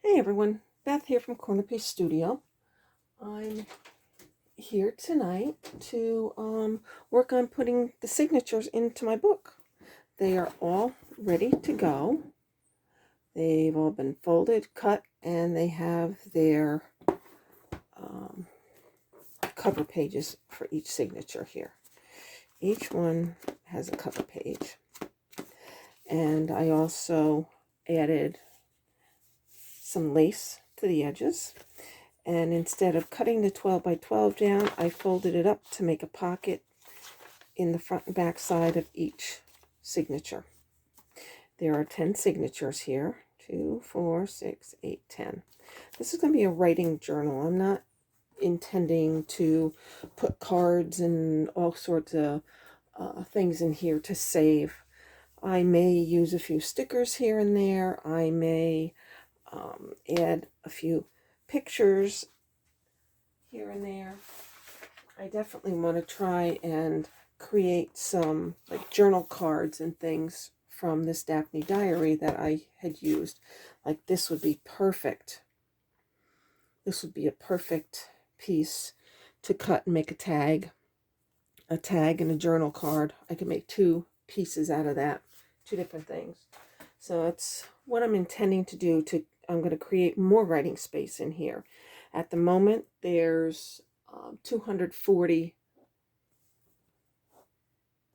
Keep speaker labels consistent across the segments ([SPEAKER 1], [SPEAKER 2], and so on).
[SPEAKER 1] Hey everyone, Beth here from CornerPiece Studio. I'm here tonight to work on putting the signatures into my book. They are all ready to go. They've all been folded, cut, and they have their cover pages for each signature here. Each one has a cover page. And I also added some lace to the edges. And instead of cutting the 12 by 12 down, I folded it up to make a pocket in the front and back side of each signature. There are 10 signatures here. 2, 4, 6, 8, 10. This is going to be a writing journal. I'm not intending to put cards and all sorts of things in here to save. I may use a few stickers here and there. I may add a few pictures here and there. I definitely want to try and create some like journal cards and things from this Daphne diary that I had used. Like this would be perfect. This would be a perfect piece to cut and make a tag and a journal card. I can make two pieces out of that, two different things. So that's what I'm intending to do. I'm going to create more writing space in here. At the moment, there's 240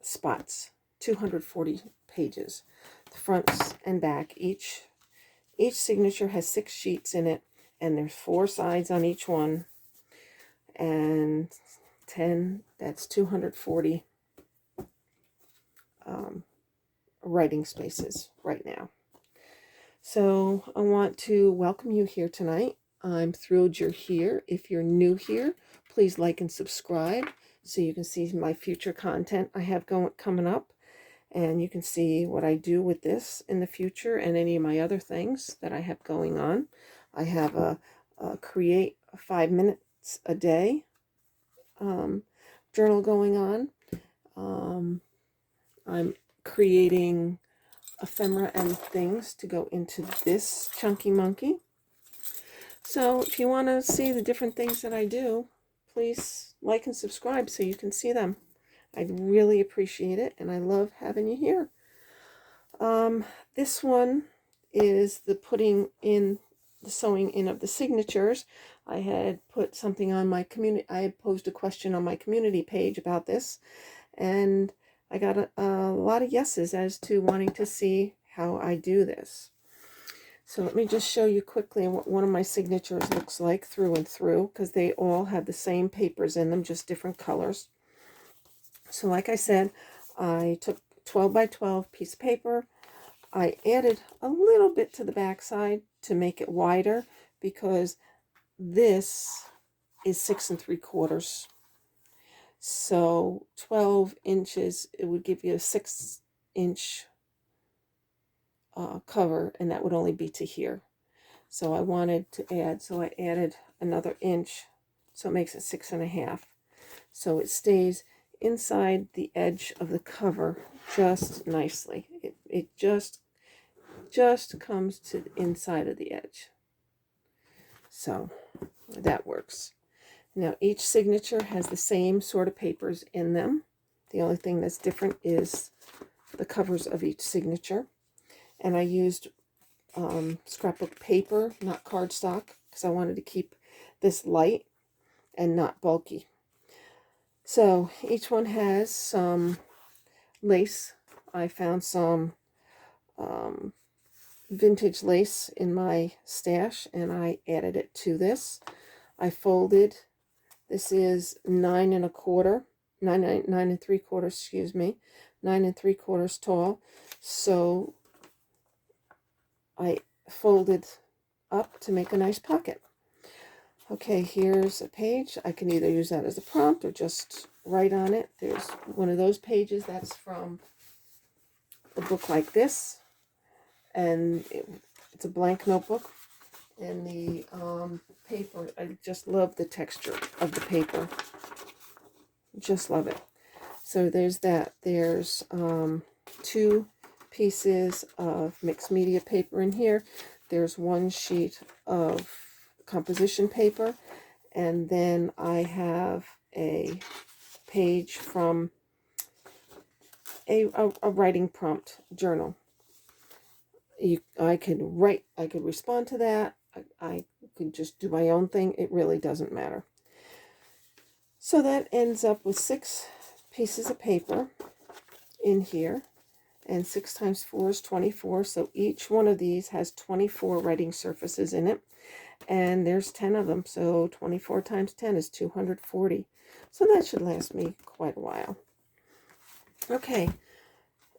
[SPEAKER 1] spots, 240 pages, the fronts and back. Each signature has 6 sheets in it, and there's 4 sides on each one, and 10, that's 240 writing spaces right now. So I want to welcome you here tonight. I'm thrilled you're here. If you're new here, please like and subscribe so you can see my future content I have coming up, and you can see what I do with this in the future and any of my other things that I have going on. I have a create 5 minutes a day journal going on. I'm creating ephemera and things to go into this chunky monkey. So if you want to see the different things that I do, please like and subscribe so you can see them. I'd really appreciate it, and I love having you here. This one is the putting in, the sewing in of the signatures. I had put something on my community, I had posed a question on my community page about this, and I got a lot of yeses as to wanting to see how I do this. So let me just show you quickly what one of my signatures looks like through and through, because they all have the same papers in them, just different colors. So like I said, I took 12 by 12 piece of paper. I added a little bit to the back side to make it wider, because this is 6 3/4. So 12 inches, it would give you a 6-inch cover, and that would only be to here. So I wanted to add, so I added another inch, so it makes it 6 1/2. So it stays inside the edge of the cover just nicely. It just comes to the inside of the edge. So that works. Now each signature has the same sort of papers in them. The only thing that's different is the covers of each signature. And I used scrapbook paper, not cardstock, because I wanted to keep this light and not bulky. So each one has some lace. I found some vintage lace in my stash, and I added it to this. I folded. This is 9 3/4, excuse me, 9 3/4 tall. So I folded up to make a nice pocket. Okay, here's a page. I can either use that as a prompt or just write on it. There's one of those pages that's from a book like this, and it's a blank notebook. And the paper, I just love the texture of the paper. Just love it. So there's that. There's 2 pieces of mixed media paper in here. There's 1 sheet of composition paper, and then I have a page from a writing prompt journal. I could respond to that. I could just do my own thing. It really doesn't matter. So that ends up with 6 pieces of paper in here, and 6 times 4 is 24. So each one of these has 24 writing surfaces in it, and there's 10 of them. So 24 times 10 is 240. So that should last me quite a while. Okay,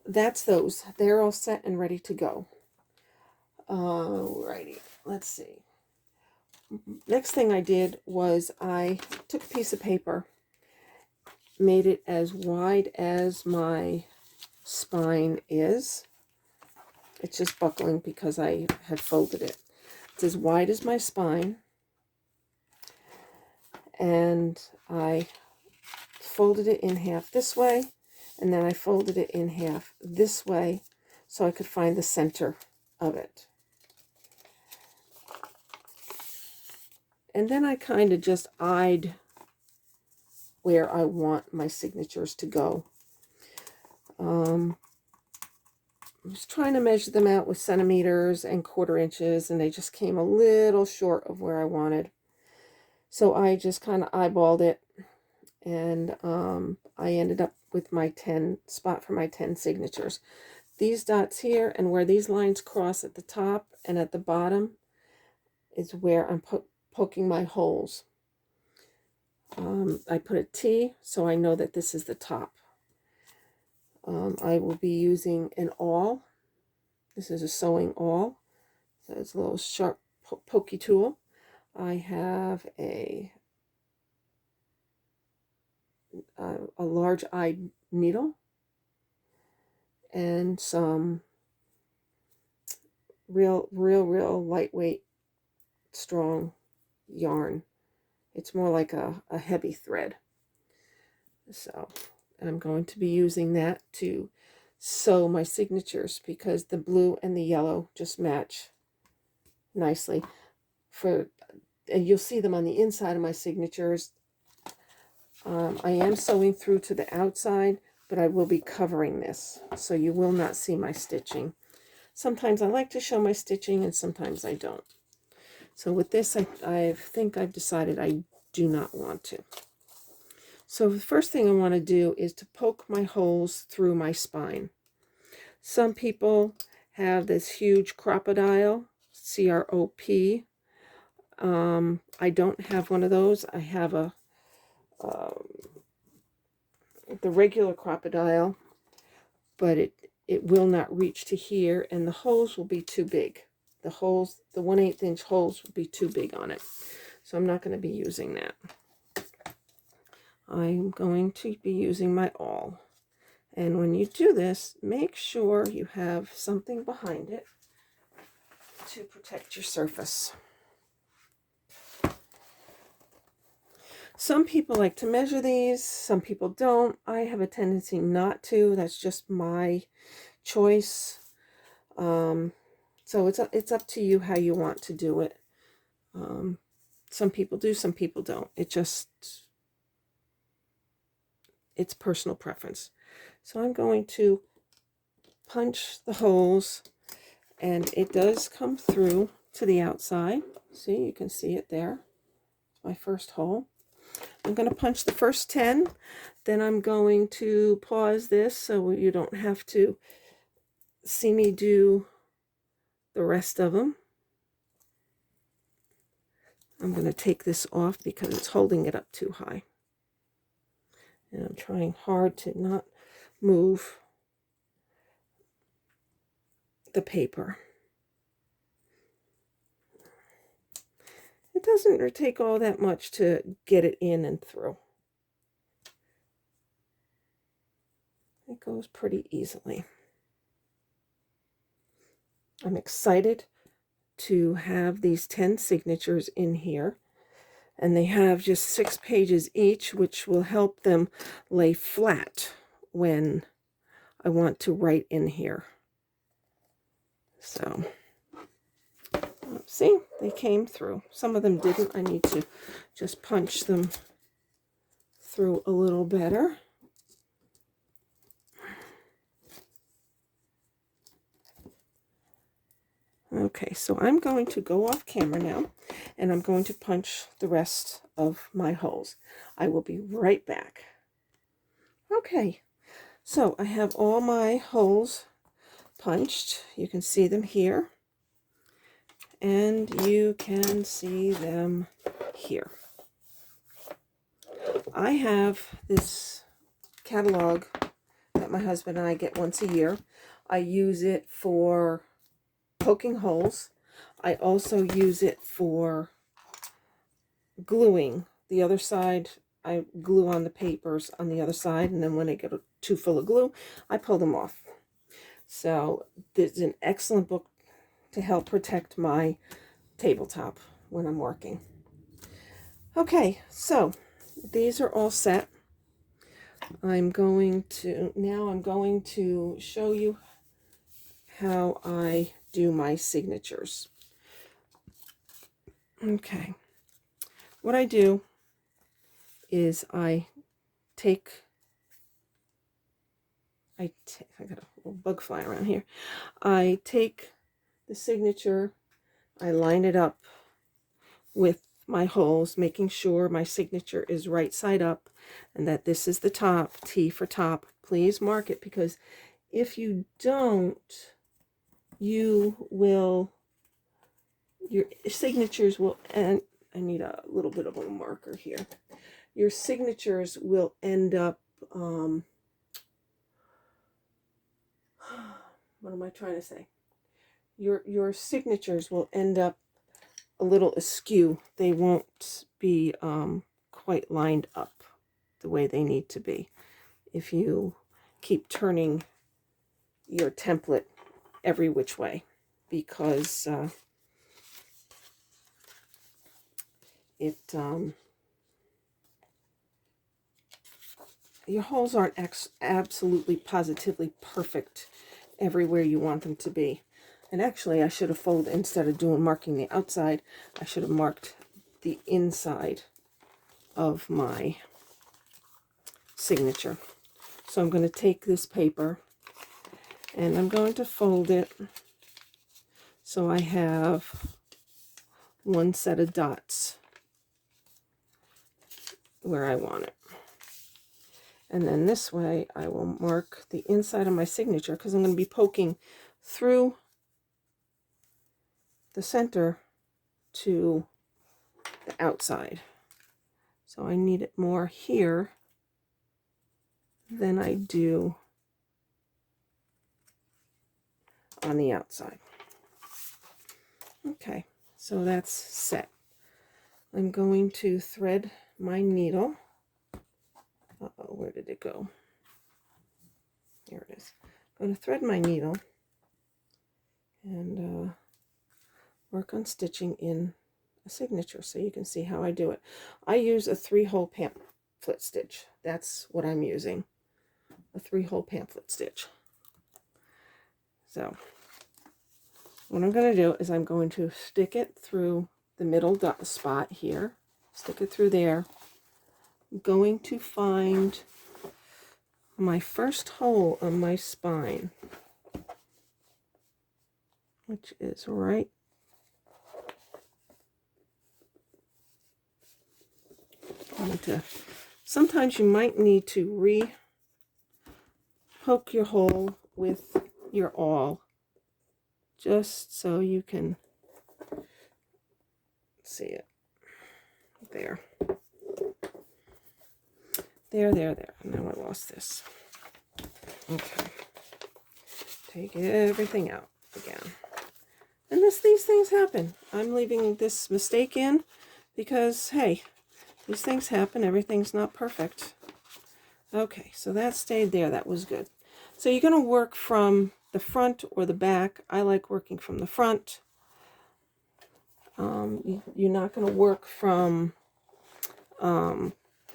[SPEAKER 1] that's those. They're all set and ready to go. Alrighty, let's see. Next thing I did was I took a piece of paper, made it as wide as my spine is. It's just buckling because I had folded it. It's as wide as my spine, and I folded it in half this way, and then I folded it in half this way so I could find the center of it. And then I kind of just eyed where I want my signatures to go. I was trying to measure them out with centimeters and quarter inches, and they just came a little short of where I wanted. So I just kind of eyeballed it, and I ended up with my 10 spot for my 10 signatures. These dots here and where these lines cross at the top and at the bottom is where I'm poking my holes. I put a T so I know that this is the top. I will be using an awl. This is a sewing awl. So it's a little sharp pokey tool. I have a large-eyed needle and some real lightweight, strong yarn. It's more like a heavy thread. So I'm going to be using that to sew my signatures because the blue and the yellow just match nicely. And you'll see them on the inside of my signatures. I am sewing through to the outside, but I will be covering this, so you will not see my stitching. Sometimes I like to show my stitching, and sometimes I don't. So with this, I think I've decided I do not want to. So the first thing I want to do is to poke my holes through my spine. Some people have this huge crocodile, C-R-O-P. I don't have one of those. I have the regular crocodile, but it will not reach to here, and the holes will be too big. The 1/8 inch holes will be too big on it. So I'm not going to be using that. I'm going to be using my awl. And when you do this, make sure you have something behind it to protect your surface. Some people like to measure these, some people don't. I have a tendency not to. That's just my choice. So it's up to you how you want to do it. Some people do, some people don't. It's personal preference. So I'm going to punch the holes, and it does come through to the outside. See, you can see it there. My first hole. I'm going to punch the first 10, then I'm going to pause this so you don't have to see me do the rest of them. I'm going to take this off because it's holding it up too high. And I'm trying hard to not move the paper. It doesn't take all that much to get it in and through. It goes pretty easily. I'm excited to have these 10 signatures in here, and they have just 6 pages each, which will help them lay flat when I want to write in here. So, see, they came through. Some of them didn't. I need to just punch them through a little better. Okay, so I'm going to go off camera now, and I'm going to punch the rest of my holes. I will be right back. Okay, so I have all my holes punched. You can see them here, and you can see them here. I have this catalog that my husband and I get once a year. I use it for poking holes. I also use it for gluing. The other side, I glue on the papers on the other side, and then when they get too full of glue, I pull them off. So this is an excellent book to help protect my tabletop when I'm working. Okay, so these are all set. I'm going to show you how I do my signatures. Okay, what I do is I got a little bug fly around here. I take the signature, I line it up with my holes, making sure my signature is right side up and that this is the top, T for top. Please mark it, because if you don't, your signatures will, and I need a little bit of a marker here. Your signatures will end up, what am I trying to say? Your signatures will end up a little askew. They won't be quite lined up the way they need to be if you keep turning your template every which way, because your holes aren't absolutely positively perfect everywhere you want them to be. And actually, I should have folded, instead of marking the outside, I should have marked the inside of my signature. So I'm going to take this paper and I'm going to fold it so I have one set of dots where I want it. And then this way I will mark the inside of my signature, because I'm going to be poking through the center to the outside. So I need it more here than I do on the outside. Okay, so that's set. I'm going to thread my needle. Uh-oh, where did it go? Here it is. I'm going to thread my needle and work on stitching in a signature so you can see how I do it. I use a 3-hole pamphlet stitch. That's what I'm using, a 3-hole pamphlet stitch. So what I'm going to do is I'm going to stick it through the middle dot spot here, stick it through there. I'm going to find my first hole on my spine, which is right sometimes you might need to poke your hole with your awl, just so you can see it. There. There. Now I lost this. Okay. Take everything out again. And these things happen. I'm leaving this mistake in because, hey, these things happen. Everything's not perfect. Okay, so that stayed there. That was good. So you're going to work from the front or the back. I like working from the front. You're not going to work from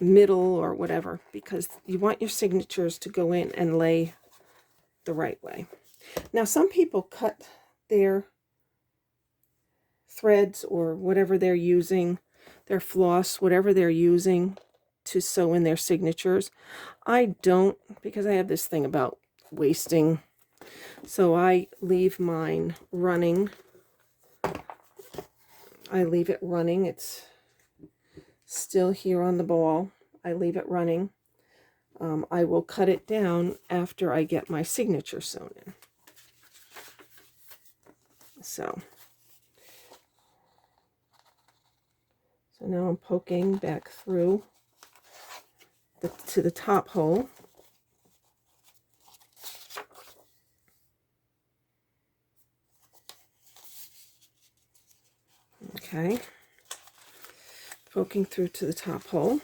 [SPEAKER 1] middle or whatever, because you want your signatures to go in and lay the right way. Now, some people cut their threads or whatever they're using, their floss, whatever they're using to sew in their signatures. I don't, because I have this thing about wasting, so I leave mine running. I leave it running. It's still here on the ball. I leave it running. I will cut it down after I get my signature sewn in. So now I'm poking back through to the top hole. Okay, poking through to the top hole.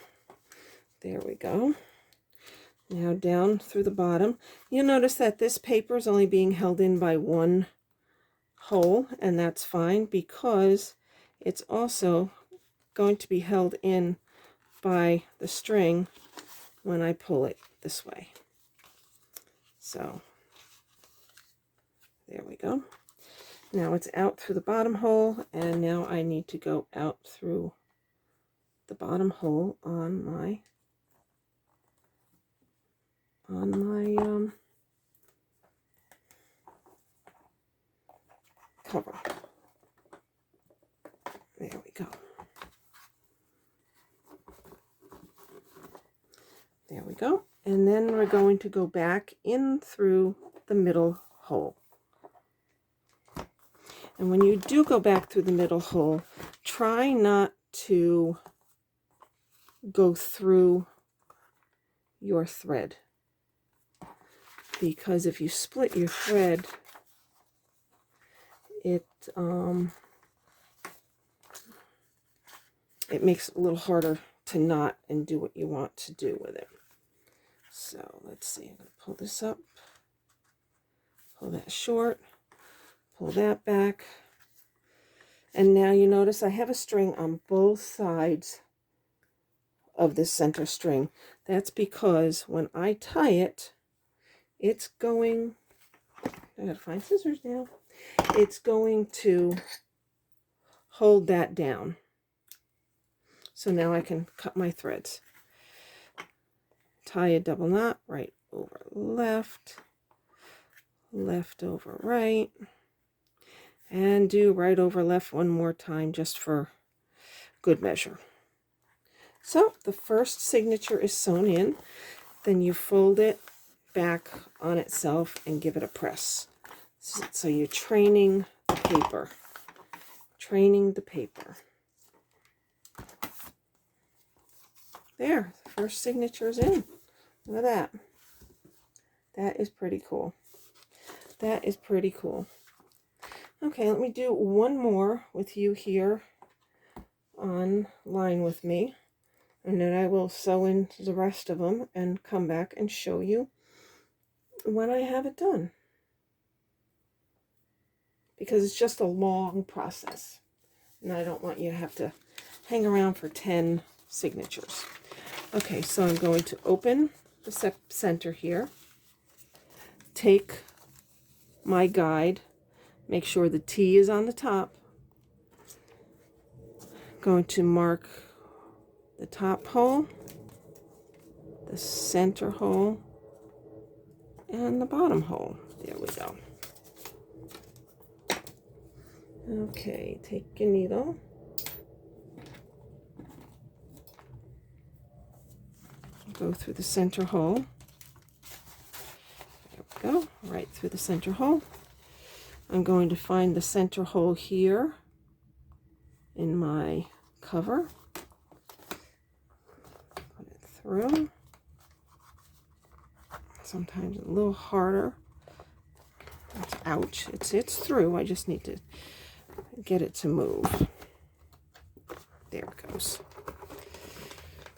[SPEAKER 1] There we go. Now down through the bottom. You'll notice that this paper is only being held in by one hole, and that's fine because it's also going to be held in by the string when I pull it this way. So there we go. Now it's out through the bottom hole, and now I need to go out through the bottom hole on my cover. There we go. There we go. And then we're going to go back in through the middle hole. And when you do go back through the middle hole, try not to go through your thread, because if you split your thread, it makes it a little harder to knot and do what you want to do with it. So let's see, I'm going to pull this up, pull that short, pull that back, and now you notice I have a string on both sides of this center string. That's because when I tie it, it's going, I gotta find scissors now, it's going to hold that down. So now I can cut my threads. Tie a double knot, right over left, left over right, and do right over left one more time just for good measure. So the first signature is sewn in, then you fold it back on itself and give it a press. So you're training the paper, training the paper. There, the first signature is in. Look at that. That is pretty cool. That is pretty cool. Okay, let me do one more with you here on line with me, and then I will sew in the rest of them and come back and show you when I have it done, because it's just a long process and I don't want you to have to hang around for 10 signatures. Okay, so I'm going to open the center here, take my guide, make sure the T is on the top, going to mark the top hole, the center hole, and the bottom hole. There we go. Okay, take your needle, go through the center hole. There we go, right through the center hole. I'm going to find the center hole here in my cover. Put it through. Sometimes a little harder. Ouch, it's through. I just need to get it to move. There it goes.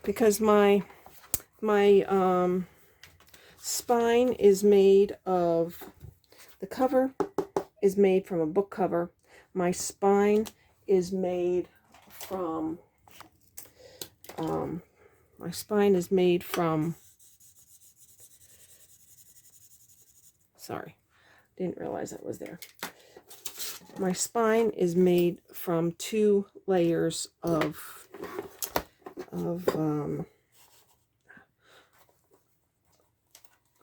[SPEAKER 1] Because my spine is made of, the cover is made from a book cover. My spine is made from sorry, didn't realize that was there. My spine is made from 2 layers of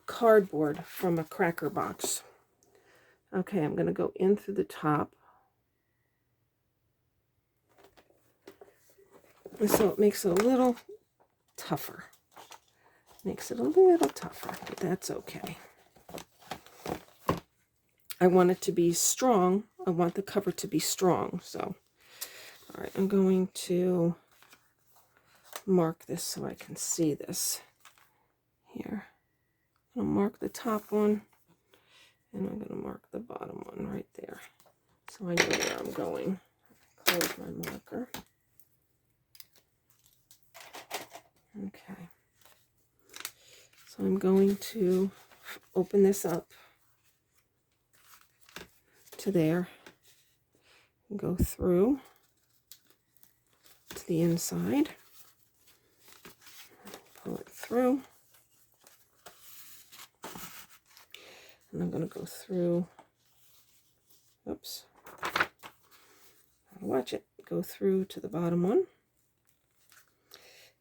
[SPEAKER 1] cardboard from a cracker box. Okay, I'm going to go in through the top. And so it makes it a little tougher. Makes it a little tougher, but that's okay. I want it to be strong. I want the cover to be strong. So, all right, I'm going to mark this so I can see this here. I'll mark the top one, and I'm going to mark the bottom one right there, so I know where I'm going. Close my marker. Okay. So I'm going to open this up to there, and go through to the inside, pull it through, and I'm going to go through, oops, watch it, go through to the bottom one.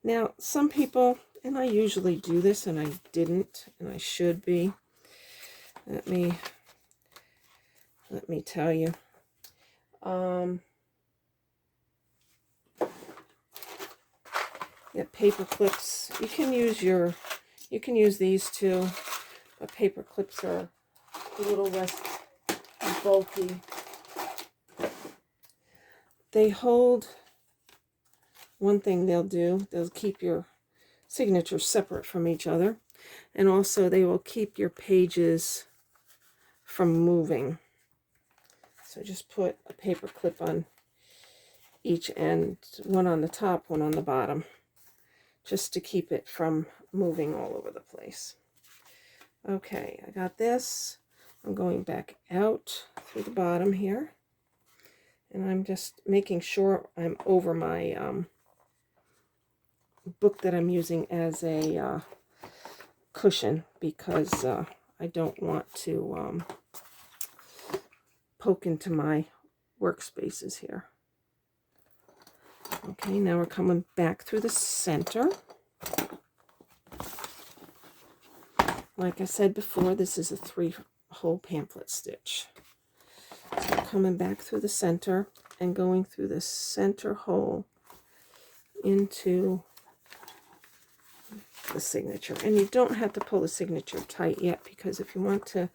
[SPEAKER 1] Now, some people, and I usually do this, and I didn't, and I should be. Let me tell you. Yeah, paper clips. You can use these too, but paper clips are a little less bulky. They hold. One thing they'll do, they'll keep your signatures separate from each other, and also they will keep your pages from moving. So just put a paper clip on each end, one on the top, one on the bottom, just to keep it from moving all over the place. Okay, I got this. I'm going back out through the bottom here, and I'm just making sure I'm over my book that I'm using as a cushion, because I don't want to poke into my workspaces here. Okay, now we're coming back through the center. Like I said before, this is a 3-hole pamphlet stitch. So coming back through the center and going through the center hole into the signature. And you don't have to pull the signature tight yet, because if you want to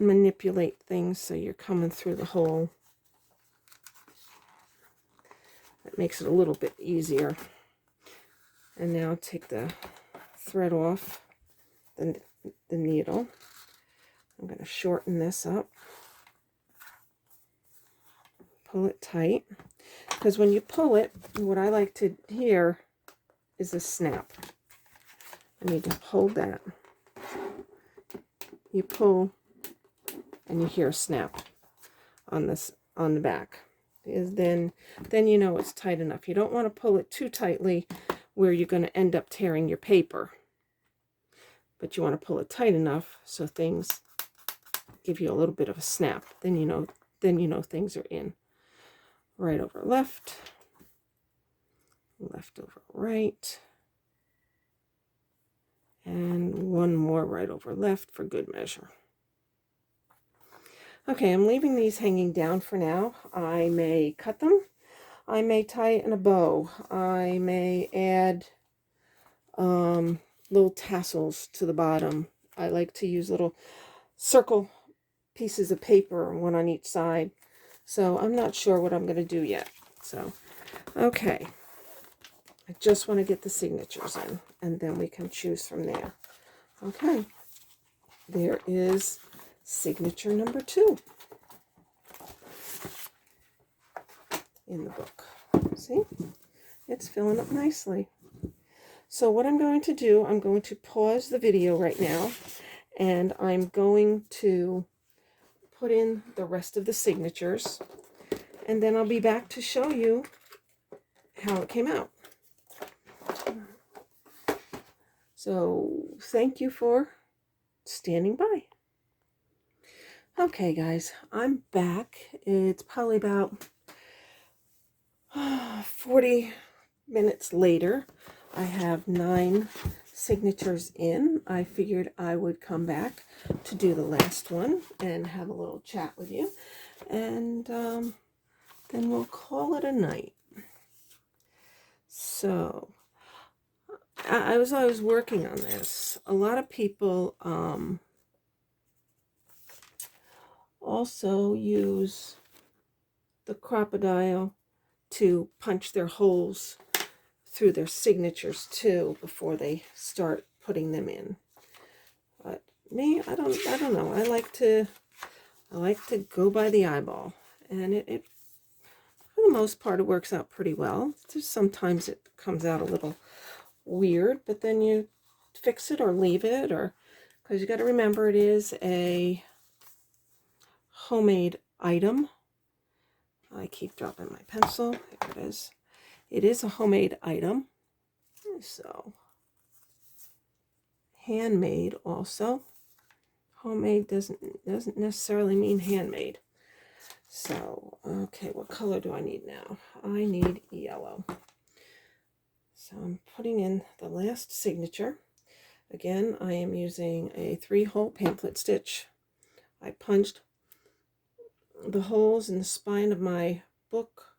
[SPEAKER 1] manipulate things so you're coming through the hole, that makes it a little bit easier. And now take the thread off the needle. I'm going to shorten this up, pull it tight, because when you pull it, what I like to hear is a snap. I need to hold that. You pull and you hear a snap on this, on the back. Is then you know it's tight enough. You don't want to pull it too tightly where you're going to end up tearing your paper, but you want to pull it tight enough so things give you a little bit of a snap. Then you know things are in. Right over left, left over right, and one more right over left for good measure. Okay, I'm leaving these hanging down for now. I may cut them. I may tie it in a bow. I may add little tassels to the bottom. I like to use little circle pieces of paper, one on each side. So I'm not sure what I'm going to do yet. So, okay. I just want to get the signatures in, and then we can choose from there. Okay. There is signature number 2 in the book. See? It's filling up nicely. So what I'm going to do, I'm going to pause the video right now, and I'm going to put in the rest of the signatures, and then I'll be back to show you how it came out. So thank you for standing by. Okay, guys, I'm back. It's probably about 40 minutes later. I have 9 signatures in. I figured I would come back to do the last one and have a little chat with you. And then we'll call it a night. So, I was working on this. A lot of people also use the crocodile to punch their holes through their signatures too before they start putting them in. But me, I don't know. I like to go by the eyeball, and it for the most part it works out pretty well. Just sometimes it comes out a little weird, but then you fix it or leave it, or because you got to remember it is a homemade item. I keep dropping my pencil. There it is. It is a homemade item, so handmade also. Homemade doesn't necessarily mean handmade. So, okay, what color do I need now? I need yellow. So I'm putting in the last signature. Again, I am using a 3-hole pamphlet stitch. I punched the holes in the spine of my book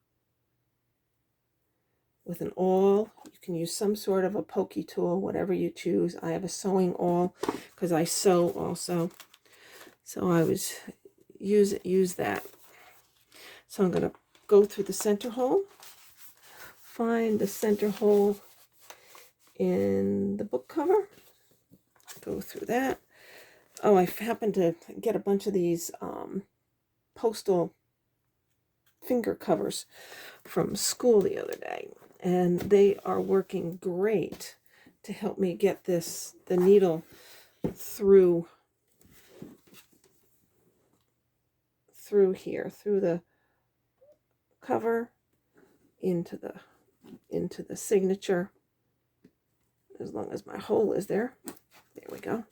[SPEAKER 1] with an awl. You can use some sort of a pokey tool, whatever you choose. I have a sewing awl because I sew also. So I was use that. So I'm going to go through the center hole, find the center hole in the book cover, go through that. Oh, I happened to get a bunch of these postal finger covers from school the other day, and they are working great to help me get the needle through here, through the cover into the signature, as long as my hole is there. There we go.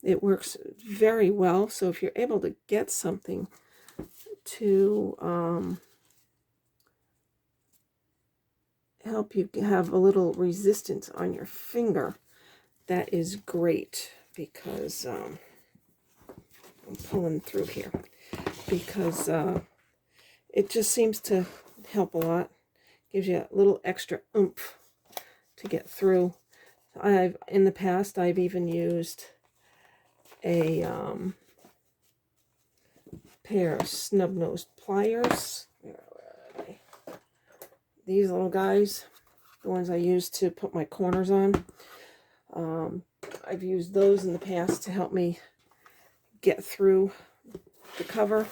[SPEAKER 1] It works very well. So if you're able to get something to help you have a little resistance on your finger, that is great, because I'm pulling through here, because it just seems to help a lot. Gives you a little extra oomph to get through. In the past, I've even used a pair of snub-nosed pliers. Where are they? These little guys, the ones I use to put my corners on. I've used those in the past to help me get through the cover.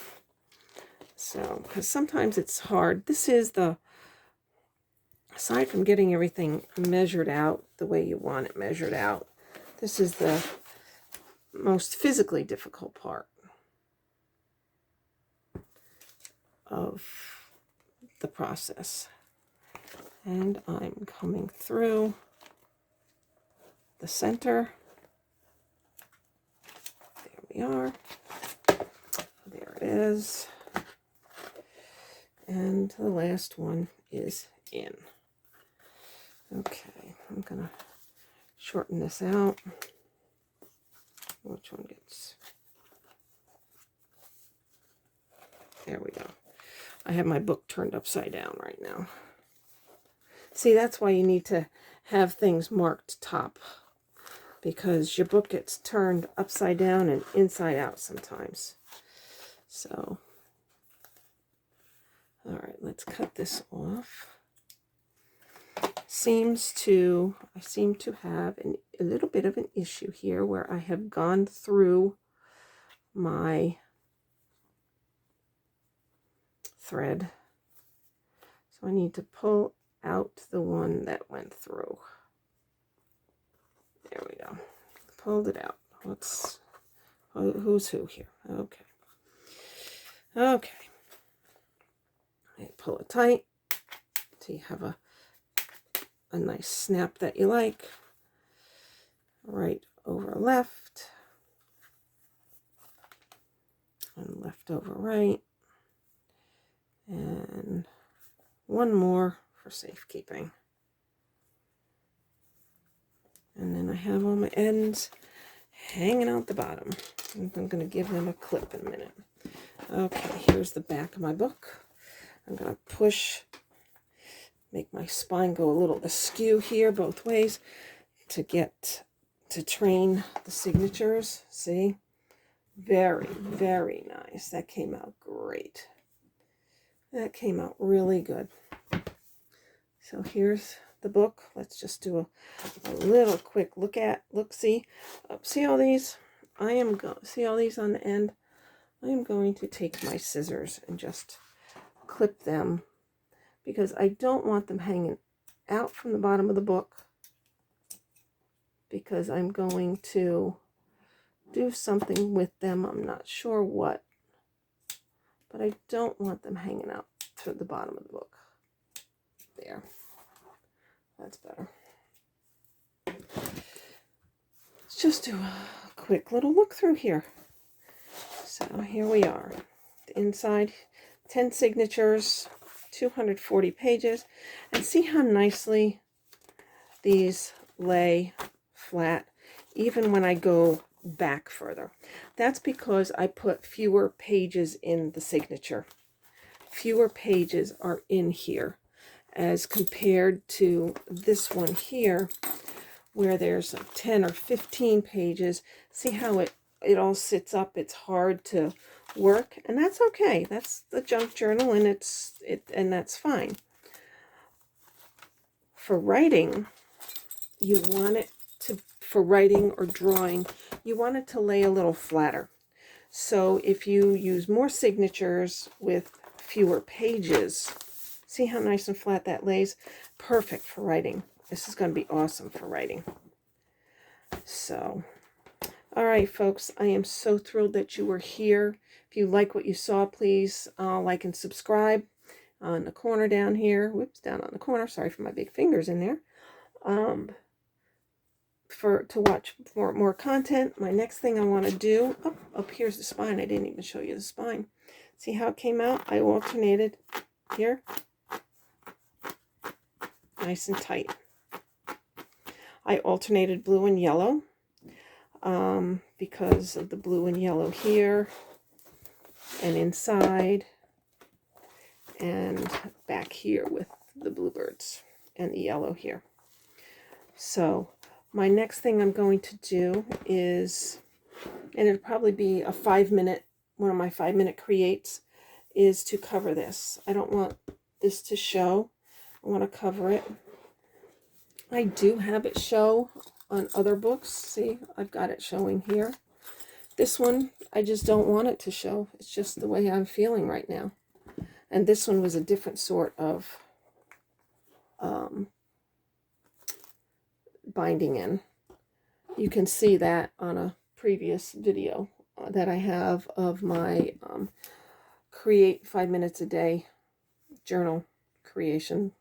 [SPEAKER 1] So, because sometimes it's hard. This is aside from getting everything measured out the way you want it measured out, this is the most physically difficult part of the process. And I'm coming through the center. There we are. There it is. And the last one is in. Okay, I'm going to shorten this out. Which one gets... There we go. I have my book turned upside down right now. See, that's why you need to have things marked top, because your book gets turned upside down and inside out sometimes. So, all right, let's cut this off. I seem to have a little bit of an issue here where I have gone through my thread. So I need to pull out the one that went through. There we go. Pulled it out. Who's who here? Okay. Okay. Pull it tight so you have a nice snap that you like. Right over left. and left over right, and one more for safekeeping. And then I have all my ends hanging out the bottom. I'm going to give them a clip in a minute. Okay, here's the back of my book. I'm going to make my spine go a little askew here both ways to train the signatures. See? Very, very nice. That came out great. That came out really good. So here's the book. Let's just do a little quick look-see. See all these? See all these on the end? I am going to take my scissors and just clip them because I don't want them hanging out from the bottom of the book, because I'm going to do something with them. I'm not sure what, but I don't want them hanging out through the bottom of the book. There. That's better. Let's just do a quick little look through here. So here we are. The inside, 10 signatures, 240 pages, and see how nicely these lay flat even when I go back further. That's because I put fewer pages in the signature. Fewer pages are in here as compared to this one here where there's 10 or 15 pages. See how it all sits up? It's hard to work, and that's okay. That's the junk journal, and that's fine. For writing, you want it to, for writing or drawing, you want it to lay a little flatter. So if you use more signatures with fewer pages, see how nice and flat that lays? Perfect for writing. This is going to be awesome for writing. So, all right, folks, I am so thrilled that you were here. If you like what you saw, please like and subscribe on the corner down here. Whoops, down on the corner. Sorry for my big fingers in there. To watch more content. My next thing I want to do, up here's the spine. I didn't even show you the spine. See how it came out? I alternated here. Nice and tight. I alternated blue and yellow because of the blue and yellow here and inside and back here with the bluebirds and the yellow here. So my next thing I'm going to do is, and it'll probably be a 5-minute, one of my 5-minute creates, is to cover this. I don't want this to show. I want to cover it. I do have it show on other books. See, I've got it showing here. This one, I just don't want it to show. It's just the way I'm feeling right now. And this one was a different sort of binding in. You can see that on a previous video that I have of my create 5 minutes a day journal creation.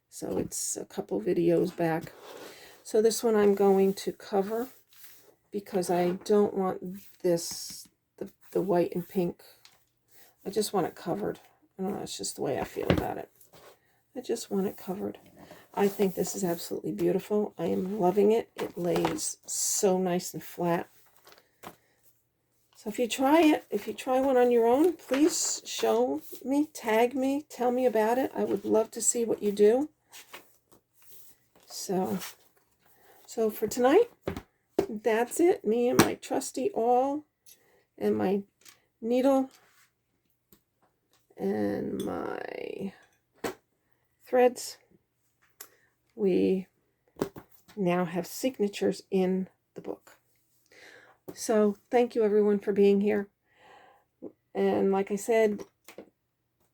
[SPEAKER 1] So it's a couple videos back. So this one I'm going to cover because I don't want this, the white and pink. I just want it covered. I don't know, it's just the way I feel about it. I just want it covered. I think this is absolutely beautiful. I am loving it. It lays so nice and flat. So if you try it, if you try one on your own, please show me, tag me, tell me about it. I would love to see what you do. So for tonight, that's it. Me and my trusty awl and my needle and my threads. We now have signatures in the book. So thank you everyone for being here. And like I said,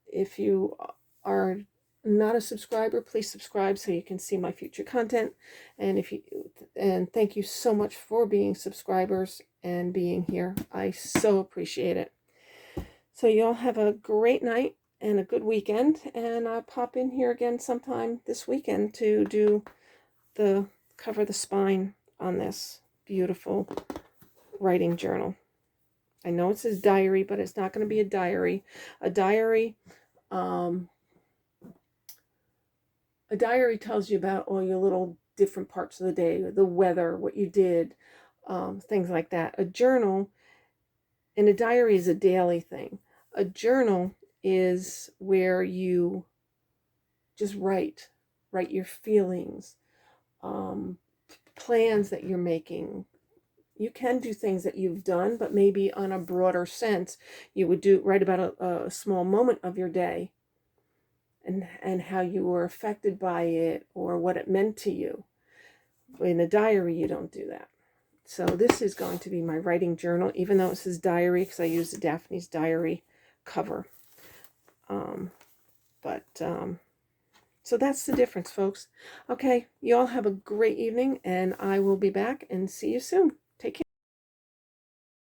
[SPEAKER 1] if you are not a subscriber, please subscribe so you can see my future content. And thank you so much for being subscribers and being here. I so appreciate it. So you all have a great night and a good weekend, and I'll pop in here again sometime this weekend to do cover the spine on this beautiful writing journal. I know it says diary, but it's not going to be a diary. A diary, um, a diary tells you about all your little different parts of the day, the weather, what you did, things like that. A journal, and a diary is a daily thing. A journal is where you just write your feelings, um, plans that you're making. You can do things that you've done, but maybe on a broader sense, you would write about a small moment of your day, and how you were affected by it or what it meant to you. In a diary, you don't do that. So this is going to be my writing journal, even though it says diary, because I use the Daphne's diary cover. So that's the difference, folks. Okay, you all have a great evening, and I will be back and see you soon. Take care.